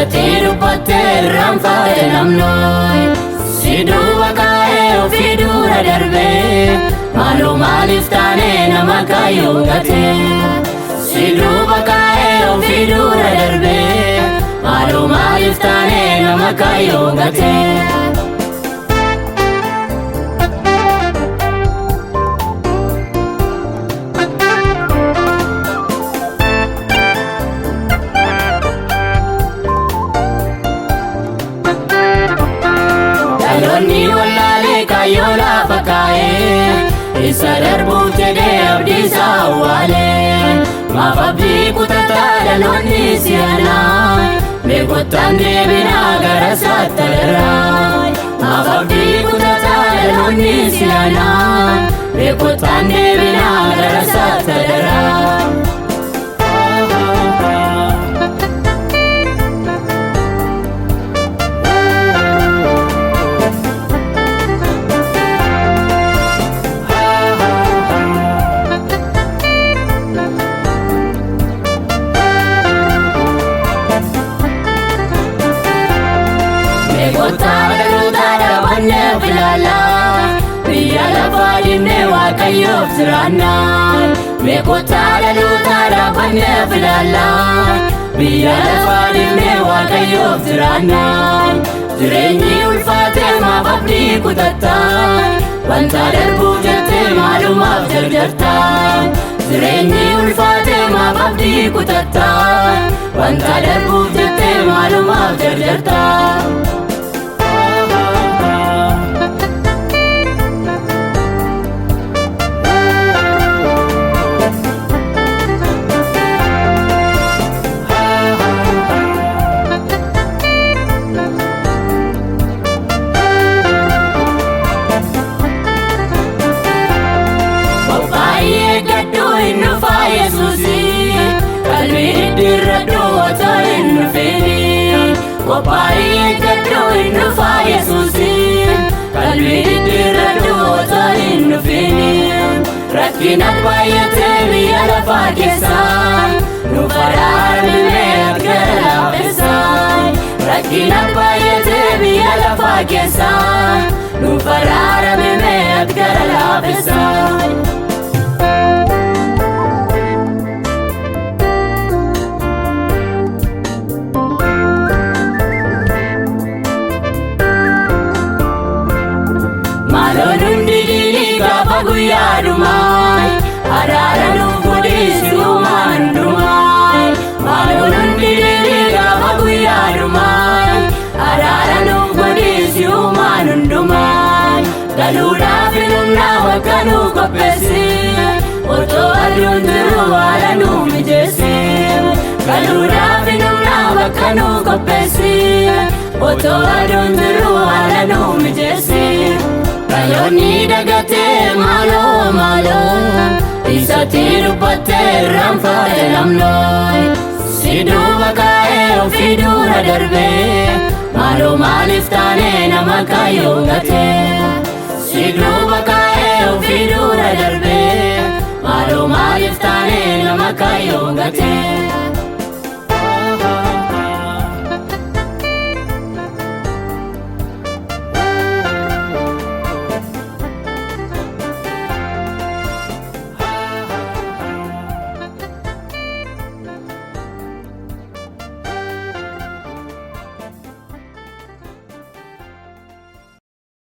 Isatti dubbattee irraanfatte namnoy si duuba kaa'ee ofii dura darbee maaloo maaliif taane nama kaayyoo gatee si duuba kaa'ee ofii dura darbee maaloo maaliif taane nama kaayyoo gatee. Dhalonni wallaalee kaayyoo lafa kaa'ee isa darbuuf jedhee abdii isaa awwaalee maaf abdii kutataa dhaloonni si'anaa beekottaan deebinaa gara isaatti dararaa maaf abdii kutataa dhaloonni si'anaa beekottaan deebinaa gara isaatti dararaa. Biyya lafaa dhimnee Waaqayyoof jiraannaa beekotaa dhalootaa dhaabannee filallaa biyya lafaa dhimnee Waaqayyoof jiraannaa jireenyi ulfaatee maaf abdii kutattaa wanta darbuuf jettee maalumaaf jarjartaa jireenyi ulfaatee maaf abdii kutattaa wanta darbuuf jettee maalumaaf jarjartaa. Qophaa'ee gaddoo hin dhufaa Yesuusiin qalbii diddiirradhu otoo hin dhufiin rakkinat baay'atee biyya lafaa keessaa nu faraarmee gara laafessaa rakkinat baay'atee biyya lafaa keessaa nu faraarmee gara laafessaa. Guyyaa dhumaa araara nuuf godhisi uumaan hundumaa maaloo hundi gaafa guyyaa dhumaa araara nuuf godhisi uumaan hundumaa galuudhaaf humnaa bakka nu qopheessi otoo aduun jiru haala nu mijeessi galuudhaaf humnaa bakka nu qopheessi otoo aduun jiru haala nu mijeessi. Dhalonni dagatee maaloo isatti dubbattee irraanfatte namnoy si duuba kaa'ee ofii dura darbee maaloo maaliif taane nama kaayyoo gatee si duuba kaa'ee ofii dura darbee maaloo maaliif taane nama kaayyoo gatee.